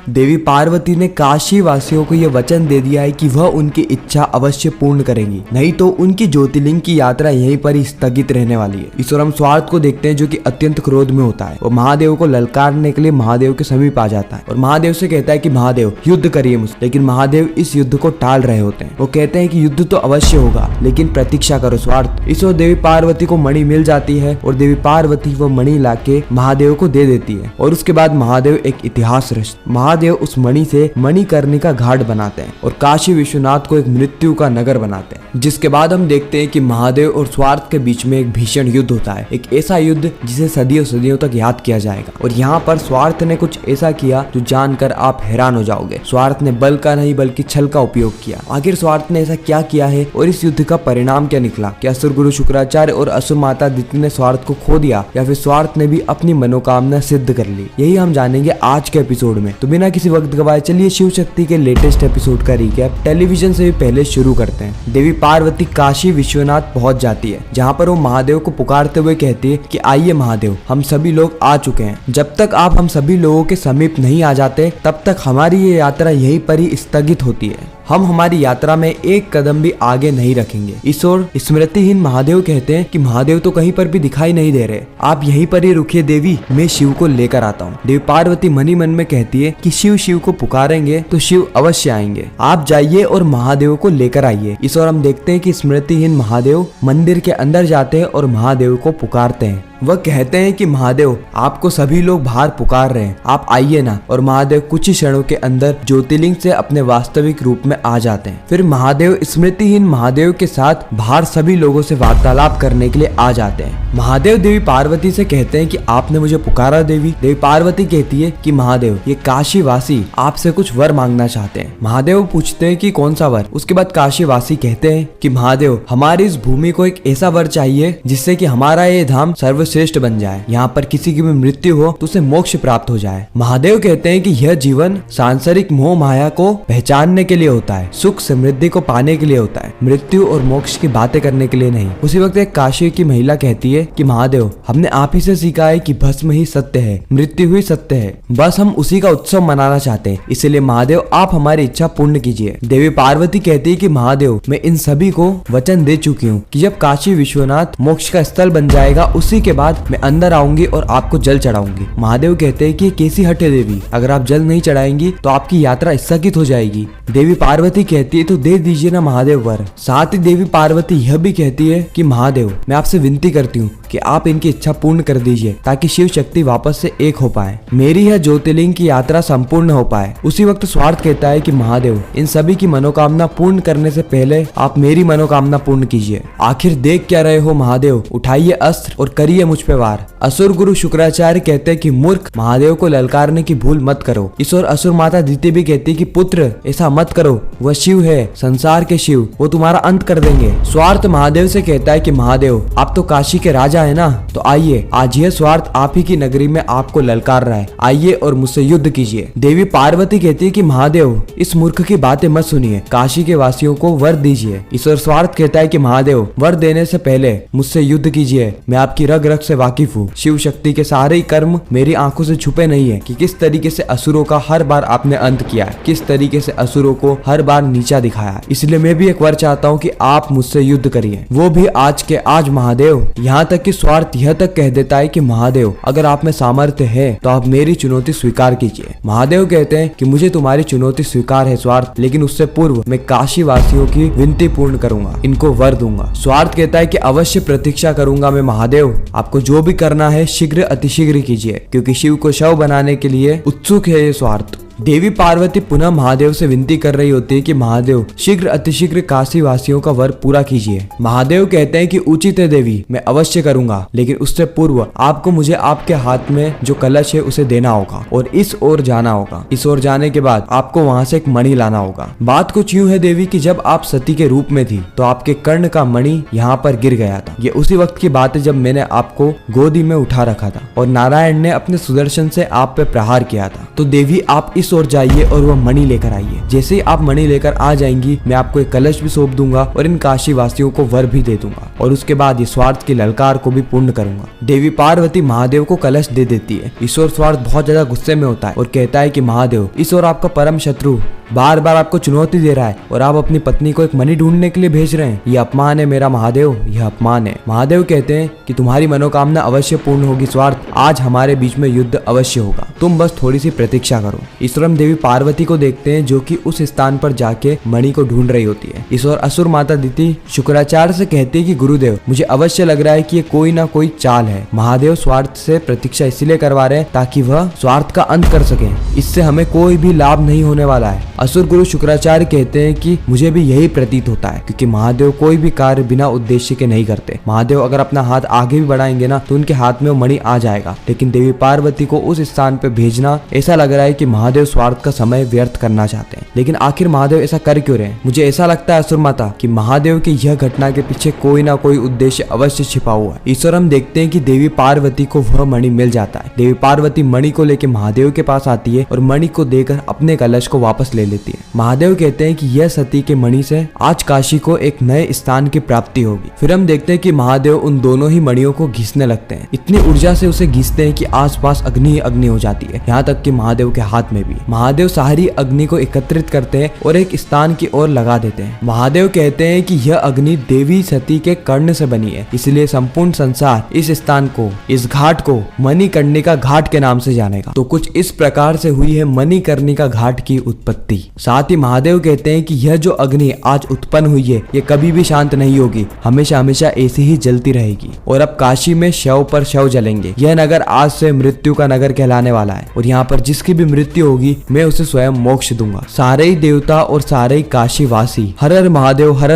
देवी पार्वती ने काशी वासियों को यह वचन दे दिया है कि वह उनकी इच्छा अवश्य पूर्ण करेंगी, नहीं तो उनकी ज्योतिर्लिंग की यात्रा यहीं पर ही स्थगित रहने वाली है। इस ओर हम स्वार्थ को देखते हैं जो कि अत्यंत क्रोध में होता है। वो महादेव को ललकारने के लिए महादेव के समीप आ जाता है और महादेव से कहता है कि महादेव युद्ध करिए मुझसे, लेकिन महादेव इस युद्ध को टाल रहे होते हैं। वो कहते हैं कि युद्ध तो अवश्य होगा, लेकिन प्रतीक्षा करो स्वार्थ। इस ओर देवी पार्वती को मणि मिल जाती है और देवी पार्वती वो मणि लाके महादेव को दे देती है और उसके बाद महादेव एक इतिहास रचते। महादेव उस मणि से मणिकर्णिका घाट बनाते हैं और काशी विश्वनाथ को एक मृत्यु का नगर बनाते हैं। जिसके बाद हम देखते हैं कि महादेव और स्वार्थ के बीच में एक भीषण युद्ध होता है, एक ऐसा युद्ध जिसे सदियों सदियों तक याद किया जाएगा। और यहाँ पर स्वार्थ ने कुछ ऐसा किया जो जानकर आप हैरान हो जाओगे। स्वार्थ ने बल का नहीं बल्कि छल का उपयोग किया। आखिर स्वार्थ ने ऐसा क्या किया है और इस युद्ध का परिणाम क्या निकला? क्या असुर गुरु शुक्राचार्य और असुर माता अदिति ने स्वार्थ को खो दिया या फिर स्वार्थ ने भी अपनी मनोकामना सिद्ध कर ली? यही हम जानेंगे आज के एपिसोड में। तो बिना किसी वक्त गवाए चलिए शिव शक्ति के लेटेस्ट एपिसोड का रिकैप टेलीविजन से भी पहले शुरू करते हैं। देवी पार्वती काशी विश्वनाथ पहुंच जाती है, जहां पर वो महादेव को पुकारते हुए कहती है कि आइए महादेव, हम सभी लोग आ चुके हैं। जब तक आप हम सभी लोगों के समीप नहीं आ जाते तब तक हमारी ये यात्रा यहीं पर ही स्थगित होती है। हम हमारी यात्रा में एक कदम भी आगे नहीं रखेंगे। इस ओर स्मृतिहीन महादेव कहते हैं कि महादेव तो कहीं पर भी दिखाई नहीं दे रहे, आप यहीं पर ही रुकिए देवी, मैं शिव को लेकर आता हूँ। देवी पार्वती मन ही मन में कहती है कि शिव शिव को पुकारेंगे तो शिव अवश्य आएंगे, आप जाइए और महादेव को लेकर आइए। इस ओर हम देखते हैं कि स्मृतिहीन महादेव मंदिर के अंदर जाते हैं और महादेव को पुकारते हैं। वह कहते हैं कि महादेव, आपको सभी लोग बाहर पुकार रहे हैं, आप आइए ना। और महादेव कुछ ही क्षणों के अंदर ज्योतिर्लिंग से अपने वास्तविक रूप में आ जाते हैं। फिर महादेव स्मृतिहीन महादेव के साथ बाहर सभी लोगों से वार्तालाप करने के लिए आ जाते हैं। महादेव देवी पार्वती से कहते हैं कि आपने मुझे पुकारा देवी। देवी पार्वती कहती है कि महादेव, ये काशी वासी आपसे कुछ वर मांगना चाहते हैं। महादेव पूछते हैं कि कौन सा वर? उसके बाद काशी वासी कहते हैं कि महादेव, हमारी इस भूमि को एक ऐसा वर चाहिए जिससे कि हमारा ये धाम सर्वश्रेष्ठ बन जाए, यहाँ पर किसी की भी मृत्यु हो तो उसे मोक्ष प्राप्त हो जाए। महादेव कहते हैं कि यह जीवन सांसारिक मोह माया को पहचानने के लिए होता है, सुख समृद्धि को पाने के लिए होता है, मृत्यु और मोक्ष की बातें करने के लिए नहीं। उसी वक्त एक काशी की महिला कहती है कि महादेव, हमने आप ही से सीखा है कि भस्म ही सत्य है, मृत्यु ही सत्य है, बस हम उसी का उत्सव मनाना चाहते हैं, इसलिए महादेव आप हमारी इच्छा पूर्ण कीजिए। देवी पार्वती कहती है कि महादेव, मैं इन सभी को वचन दे चुकी हूँ कि जब काशी विश्वनाथ मोक्ष का स्थल बन जाएगा उसी के बाद मैं अंदर आऊंगी और आपको जल चढ़ाऊंगी। महादेव कहते हैं कि कैसी हट है देवी, अगर आप जल नहीं चढ़ाएंगी तो आपकी यात्रा स्थगित हो जाएगी। देवी पार्वती कहती है तो दे दीजिए ना महादेव वर। साथ ही देवी पार्वती यह भी कहती है कि महादेव, मैं आपसे विनती करती हूँ कि आप इनकी इच्छा पूर्ण कर दीजिए ताकि शिव शक्ति वापस से एक हो पाए, मेरी यह ज्योतिर्लिंग की यात्रा संपूर्ण हो पाए। उसी वक्त स्वार्थ कहता है कि महादेव, इन सभी की मनोकामना पूर्ण करने से पहले आप मेरी मनोकामना पूर्ण कीजिए। आखिर देख क्या रहे हो महादेव, उठाइए अस्त्र और करिए मुझ पे वार। असुर गुरु शुक्राचार्य कहते हैं कि मूर्ख, महादेव को ललकारने की भूल मत करो। इस ओर असुर माता अदिति भी कहती है कि पुत्र, ऐसा मत करो, वह शिव है, संसार के शिव, वो तुम्हारा अंत कर देंगे। स्वार्थ महादेव से कहता है कि महादेव, आप तो काशी के राजा है ना, तो आइए, आज यह स्वार्थ आप ही की नगरी में आपको ललकार रहा है, आइए और मुझसे युद्ध कीजिए। देवी पार्वती कहती है कि महादेव, इस मूर्ख की बातें मत सुनिए, काशी के वासियों को वर दीजिए। ईश्वर स्वार्थ कहता है कि महादेव, वर देने से पहले मुझसे युद्ध कीजिए, मैं आपकी रग रग से वाकिफ हूँ। शिव शक्ति के सारे ही कर्म मेरी आंखों से छुपे नहीं है कि किस तरीके से असुरों का हर बार आपने अंत किया है, किस तरीके से असुरों को हर बार नीचा दिखाया। इसलिए मैं भी एक वर चाहता हूँ कि आप मुझसे युद्ध करिए, वो भी आज के आज महादेव। यहाँ तक कि स्वार्थ यह तक कह देता है कि महादेव, अगर आप में सामर्थ्य है तो आप मेरी चुनौती स्वीकार कीजिए। महादेव कहते हैं कि मुझे तुम्हारी चुनौती स्वीकार है स्वार्थ, लेकिन उससे पूर्व मैं काशी वासियों की विनती पूर्ण करूंगा, इनको वर दूंगा। स्वार्थ कहता है कि अवश्य प्रतीक्षा करूंगा मैं महादेव, आपको जो भी करना है शीघ्र अतिशीघ्र कीजिए, क्योंकि शिव को शव बनाने के लिए उत्सुक है ये स्वार्थ। देवी पार्वती पुनः महादेव से विनती कर रही होती है कि महादेव, शीघ्र अतिशीघ्र काशी वासियों का वर पूरा कीजिए। महादेव कहते हैं कि उचित है देवी, मैं अवश्य करूंगा, लेकिन उससे पूर्व आपको मुझे आपके हाथ में जो कलश है उसे देना होगा और इस ओर जाना होगा। इस ओर जाने के बाद आपको वहाँ से एक मणि लाना होगा। बात कुछ यूँ है देवी कि जब आप सती के रूप में थी तो आपके कर्ण का मणि यहाँ पर गिर गया था। ये उसी वक्त की बात है जब मैंने आपको गोदी में उठा रखा था और नारायण ने अपने सुदर्शन से आप पे प्रहार किया था। तो देवी, आप इस इस ओर जाइए और वह मणि लेकर आइए। जैसे ही आप मणि लेकर आ जाएंगी, मैं आपको एक कलश भी सौंप दूंगा और इन काशी वासियों को वर भी दे दूंगा और उसके बाद ये स्वार्थ की ललकार को भी पूर्ण करूंगा। देवी पार्वती महादेव को कलश दे देती है। ईश्वर स्वार्थ बहुत ज्यादा गुस्से में होता है और कहता है कि महादेव, इस ओर आपका परम शत्रु बार बार आपको चुनौती दे रहा है और आप अपनी पत्नी को एक मणि ढूंढने के लिए भेज रहे हैं। ये अपमान है मेरा महादेव, यह अपमान है। महादेव कहते हैं कि तुम्हारी मनोकामना अवश्य पूर्ण होगी स्वार्थ, आज हमारे बीच में युद्ध अवश्य होगा, तुम बस थोड़ी सी प्रतीक्षा करो। ईश्वरम देवी पार्वती को देखते हैं जो कि उस स्थान पर जाके मणि को ढूंढ रही होती है। ईश्वर असुर माता दिति शुक्राचार्य से कहती है कि गुरुदेव, मुझे अवश्य लग रहा है कि ये कोई ना कोई चाल है। महादेव स्वार्थ से प्रतीक्षा इसलिए करवा रहे हैं ताकि वह स्वार्थ का अंत कर सके, इससे हमें कोई भी लाभ नहीं होने वाला है। असुर गुरु शुक्राचार्य कहते हैं कि मुझे भी यही प्रतीत होता है, क्योंकि महादेव कोई भी कार्य बिना उद्देश्य के नहीं करते। महादेव अगर अपना हाथ आगे भी बढ़ाएंगे ना तो उनके हाथ में वो मणि आ जाएगा, लेकिन देवी पार्वती को उस स्थान पे भेजना, ऐसा लग रहा है कि महादेव स्वार्थ का समय व्यर्थ करना चाहते हैं। लेकिन आखिर महादेव ऐसा कर क्यों रहे हैं? मुझे ऐसा लगता है असुर माता कि महादेव की यह घटना के पीछे कोई ना कोई उद्देश्य अवश्य छिपा हुआ है। ईश्वर हम देखते हैं कि देवी पार्वती को वह मणि मिल जाता है। देवी पार्वती मणि को लेकर महादेव के पास आती है और मणि को देकर अपने कलश को वापस ले लेती है। महादेव कहते हैं कि यह सती के मणि से आज काशी को एक नए स्थान की प्राप्ति होगी। फिर हम देखते हैं कि महादेव उन दोनों ही मणियों को घिसने लगते हैं। इतनी ऊर्जा से उसे घिसते हैं कि आसपास अग्नि ही अग्नि हो जाती है, यहाँ तक कि महादेव के हाथ में भी। महादेव सारी अग्नि को एकत्रित करते हैं और एक स्थान की ओर लगा देते हैं। महादेव कहते हैं कि यह अग्नि देवी सती के कर्ण से बनी है, इसलिए संपूर्ण संसार इस स्थान को, इस घाट को मणिकर्णिका घाट के नाम से जानेगा। तो कुछ इस प्रकार से हुई है मणिकर्णिका घाट की उत्पत्ति। साथ ही महादेव कहते हैं कि यह जो अग्नि आज उत्पन्न हुई है, ये कभी भी शांत नहीं होगी, हमेशा हमेशा ऐसी ही जलती रहेगी और अब काशी में शव पर शव जलेंगे। यह नगर आज से मृत्यु का नगर कहलाने वाला है और यहाँ पर जिसकी भी मृत्यु होगी, मैं उसे स्वयं मोक्ष दूंगा। सारे ही देवता और सारे ही काशी वासी हर हर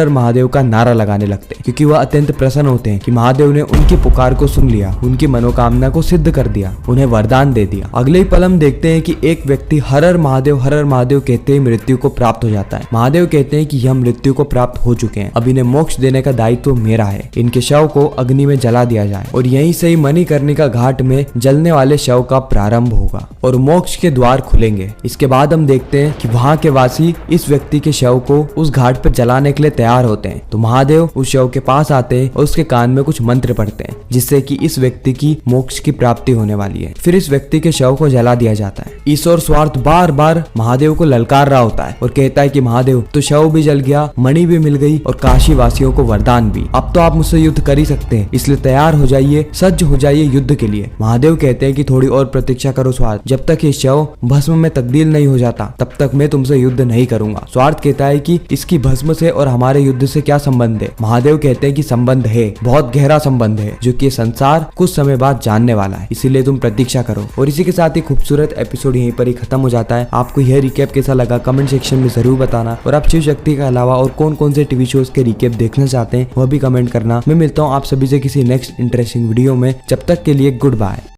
महादेव का नारा लगाने लगते हैं, क्योंकि वह अत्यंत प्रसन्न होते हैं कि महादेव ने उनकी पुकार को सुन लिया, उनकी मनोकामना को सिद्ध कर दिया, उन्हें वरदान दे दिया। अगले ही पल हम देखते हैं कि एक व्यक्ति हर हर महादेव कहते ही मृत्यु को प्राप्त हो जाता है। महादेव कहते हैं कि यह मृत्यु को प्राप्त हो चुके हैं, अब इन्हें मोक्ष देने का दायित्व मेरा है। इनके शव को अग्नि में जला दिया जाए और यहीं से ही मणिकर्णिका घाट में जलने वाले शव का प्रारंभ होगा और मोक्ष के द्वार खुलेंगे। इसके बाद हम देखते हैं कि वहाँ के वासी इस व्यक्ति के शव को उस घाट पर जलाने के लिए तैयार होते हैं। तो महादेव उस शव के पास आते हैं और उसके कान में कुछ मंत्र पढ़ते हैं, जिससे कि इस व्यक्ति की मोक्ष की प्राप्ति होने वाली है। फिर इस व्यक्ति के शव को जला दिया जाता है। ईश्वर स्वार्थ बार बार महादेव को ललकार रहा होता है और कहता है कि महादेव, तो शव भी जल गया, मणि भी मिल गई और काशी वासियों को वरदान भी। अब तो आप मुझसे युद्ध कर ही सकते हैं, इसलिए तैयार हो जाइए, सज्ज हो जाइए युद्ध के लिए। महादेव कहते हैं कि थोड़ी और प्रतीक्षा करो स्वार्थ, जब तक ये शव भस्म में तब्दील नहीं हो जाता तब तक मैं तुमसे युद्ध नहीं करूंगा। स्वार्थ कहता है कि इसकी भस्म से और हमारे युद्ध से क्या संबंध है? महादेव कहते हैं कि संबंध है, बहुत गहरा संबंध है, जो कि संसार कुछ समय बाद जानने वाला है, इसीलिए तुम प्रतीक्षा करो। और इसी के साथ ही खूबसूरत एपिसोड यहीं पर ही खत्म हो जाता है। आपको यह रिकैप कैसा लगा कमेंट सेक्शन में जरूर बताना और आप शिव शक्ति के अलावा और कौन कौन से टीवी शोज के रिकैप देखना चाहते हैं वह भी कमेंट करना। मैं मिलता हूँ आप सभी से किसी नेक्स्ट इंटरेस्टिंग वीडियो में, जब तक के लिए गुड बाय।